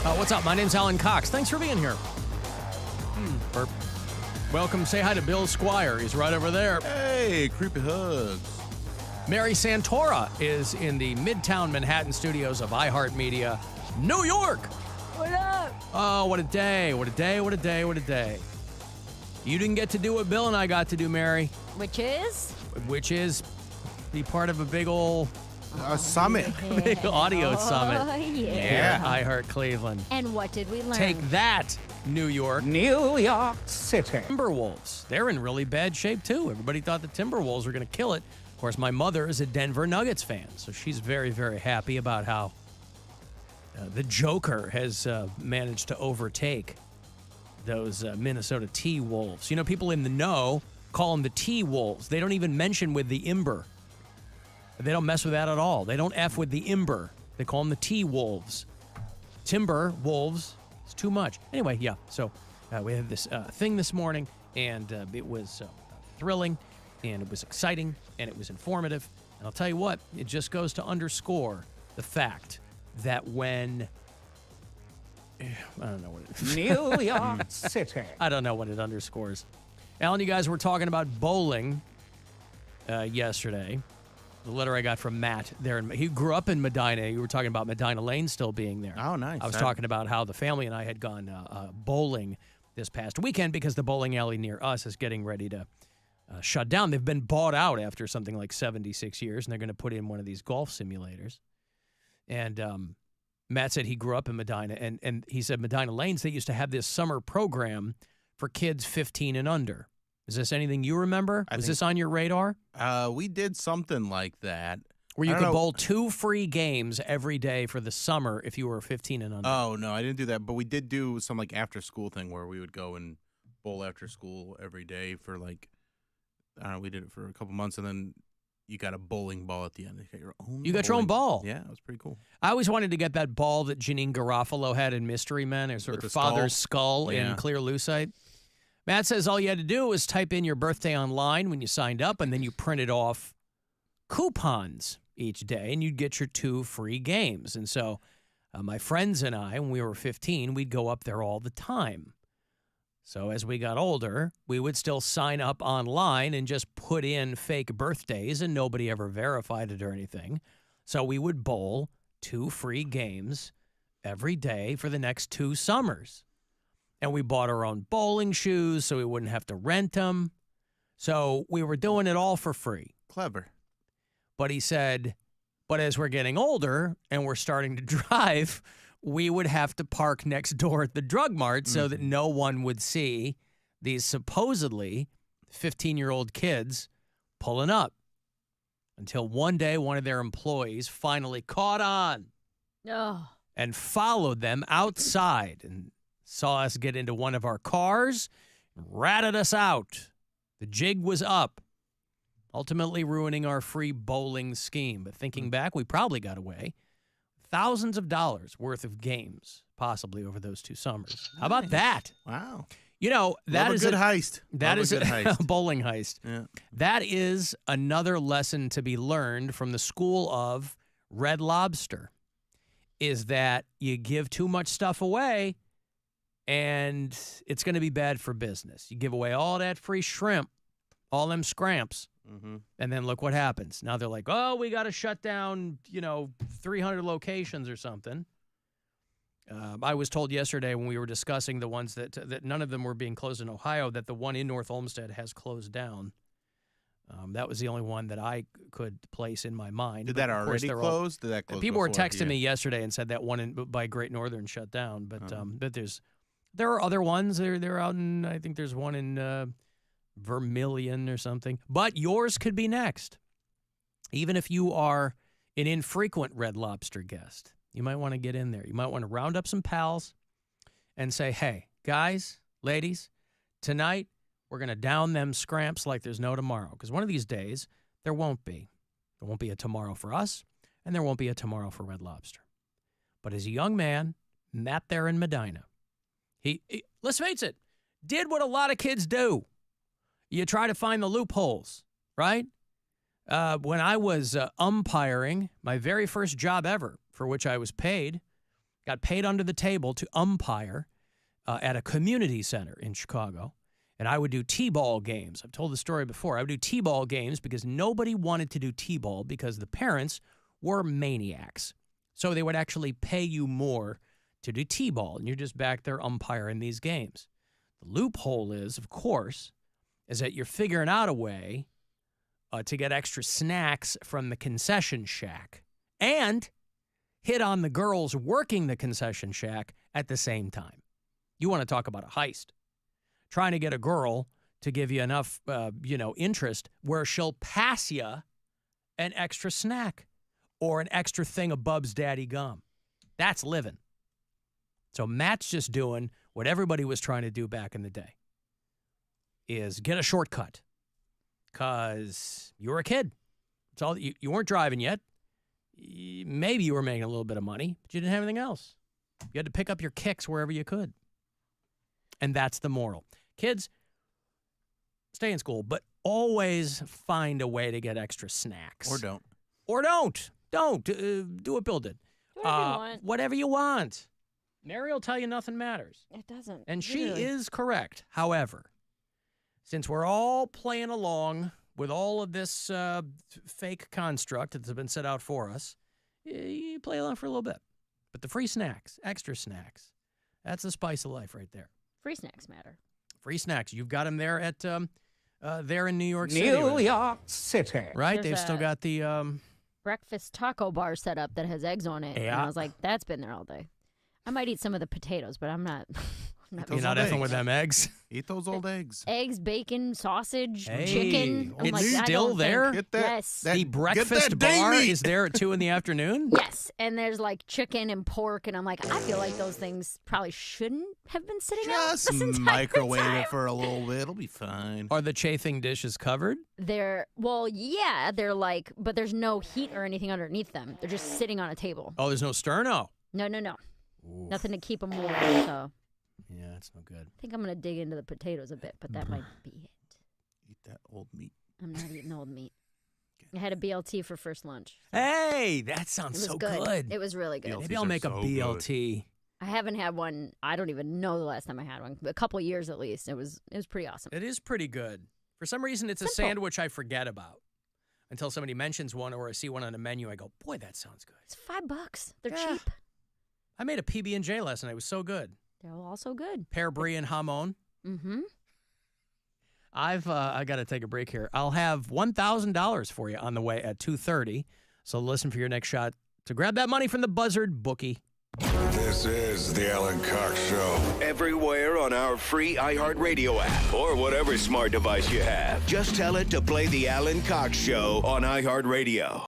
What's up? My name's Alan Cox. Thanks for being here. Burp. Welcome. Say hi to Bill Squire. He's right over there. Hey, creepy hugs. Mary Santora is in the Midtown Manhattan studios of iHeartMedia, New York. What up? Oh, what a day. What a day. What a day. What a day. You didn't get to do what Bill and I got to do, Mary. Which is? Which is be part of a big old Summit. big audio summit. Oh, Here yeah. at iHeart Cleveland. And what did we learn? Take that, New York. New York City. Timberwolves. They're in really bad shape, too. Everybody thought the Timberwolves were going to kill it. Of course, my mother is a Denver Nuggets fan, so she's very, very happy about how the Joker has managed to overtake those Minnesota T-Wolves. You know, people in the know call them the T-Wolves. They don't even mention with the Imber. They don't mess with that at all. They don't F with the Imber. They call them the T-Wolves. Timber Wolves. It's too much. Anyway, yeah. So we had this thing this morning, and it was thrilling, and it was exciting, and it was informative. And I'll tell you what, it just goes to underscore the fact that when I don't know what it New York City. I don't know what it underscores. Alan, you guys were talking about bowling yesterday. The letter I got from Matt there. He grew up in Medina. You were talking about Medina Lane still being there. Oh, nice. I was talking about how the family and I had gone bowling this past weekend because the bowling alley near us is getting ready to shut down. They've been bought out after something like 76 years, and they're going to put in one of these golf simulators. And Matt said he grew up in Medina, and he said Medina Lanes, they used to have this summer program for kids 15 and under. Is this anything you remember? Was this on your radar? We did something like that. Where you could bowl 2 free games every day for the summer if you were 15 and under. Oh, no, I didn't do that. But we did do some like after school thing where we would go and bowl after school every day for like, I don't know, we did it for a couple months, and then you got a bowling ball at the end. You got your own ball. Yeah, it was pretty cool. I always wanted to get that ball that Janine Garofalo had in Mystery Men, or sort of father's skull in Clear Lucite. Matt says all you had to do was type in your birthday online when you signed up, and then you printed off coupons each day, and you'd get your 2 free games. And so my friends and I, when we were 15, we'd go up there all the time. So as we got older, we would still sign up online and just put in fake birthdays, and nobody ever verified it or anything. So we would bowl 2 free games every day for the next 2 summers. And we bought our own bowling shoes so we wouldn't have to rent them. So we were doing it all for free. Clever. But he said, but as we're getting older and we're starting to drive, we would have to park next door at the drug mart so that no one would see these supposedly 15-year-old kids pulling up. Until one day, one of their employees finally caught on and followed them outside and saw us get into one of our cars, and ratted us out. The jig was up, ultimately ruining our free bowling scheme. But thinking back, we probably got away. Thousands of dollars worth of games, possibly over those 2 summers. How about that? Wow. You know, that is a good heist. That is a good heist. bowling heist. Yeah. That is another lesson to be learned from the school of Red Lobster, is that you give too much stuff away, and it's going to be bad for business. You give away all that free shrimp, all them scramps, and then look what happens. Now they're like, oh, we got to shut down, 300 locations or something. I was told yesterday when we were discussing the ones that none of them were being closed in Ohio, that the one in North Olmsted has closed down. That was the only one that I could place in my mind. Did that already close? Did that close? People were texting me yesterday and said that one by Great Northern shut down, but there are other ones. They're out in, I think there's one in Vermilion or something. But yours could be next. Even if you are an infrequent Red Lobster guest, you might want to get in there. You might want to round up some pals and say, hey, guys, ladies, tonight we're going to down them scramps like there's no tomorrow. Because one of these days, there won't be. There won't be a tomorrow for us, and there won't be a tomorrow for Red Lobster. But as a young man, Matt there in Medina, he, let's face it, did what a lot of kids do. You try to find the loopholes, right? When I was umpiring, my very first job ever, for which I was paid, got paid under the table to umpire at a community center in Chicago. And I would do T-ball games. I've told the story before. I would do T-ball games because nobody wanted to do T-ball because the parents were maniacs. So they would actually pay you more to do T-ball, and you're just back there umpiring these games. The loophole is, of course, is that you're figuring out a way to get extra snacks from the concession shack and hit on the girls working the concession shack at the same time. You want to talk about a heist. Trying to get a girl to give you enough, interest where she'll pass you an extra snack or an extra thing of Bub's Daddy gum. That's living. So Matt's just doing what everybody was trying to do back in the day, is get a shortcut because you were a kid. It's all you weren't driving yet. Maybe you were making a little bit of money, but you didn't have anything else. You had to pick up your kicks wherever you could. And that's the moral. Kids, stay in school, but always find a way to get extra snacks. Or don't. Or don't. Don't. Do what Bill did. Whatever you want. Whatever you want. Mary will tell you nothing matters. It doesn't. And she really. is correct. However, since we're all playing along with all of this fake construct that's been set out for us, you play along for a little bit. But the free snacks, extra snacks, that's the spice of life right there. Free snacks matter. Free snacks. You've got them there at there in New York City. New York City. Right? There's They've still a- got the Breakfast taco bar set up that has eggs on it. And Yeah. I was like, that's been there all day. I might eat some of the potatoes, but I'm not. you're Those not old effing with eggs. them eggs. Eat those old eggs. Eggs, bacon, sausage, Hey, chicken. I'm it's like, I still don't there? think- Get that. Yes. that The get breakfast that dang bar meat. is there at 2 in the afternoon? Yes, and there's like chicken and pork, and I'm like, I feel like those things probably shouldn't have been sitting out Just this entire microwave time. it for a little bit. It'll be fine. Are the chafing dishes covered? They're they're like, but there's no heat or anything underneath them. They're just sitting on a table. Oh, there's no sterno. No, Oof. nothing to keep them warm. So Yeah, that's no good. I think I'm gonna dig into the potatoes a bit, but that might be it. Eat that old meat. I'm not eating old meat. I had a BLT for first lunch. Hey, that It sounds was so good. good. It was really good. BLTs Maybe I'll are make a so BLT. I haven't had one. I don't even know the last time I had one. A couple years at least. It was pretty awesome. It is pretty good. For some reason, it's a Simple. sandwich I forget about until somebody mentions one or I see one on a menu. I go, boy, that sounds good. It's $5. They're Yeah. cheap. I made a PB&J last night. It was so good. They're also good. Pear brie and hamon. Mm-hmm. I got to take a break here. I'll have $1,000 for you on the way at 2:30. So listen for your next shot to grab that money from the Buzzard bookie. This is the Alan Cox Show. Everywhere on our free iHeartRadio app or whatever smart device you have. Just tell it to play the Alan Cox Show on iHeartRadio.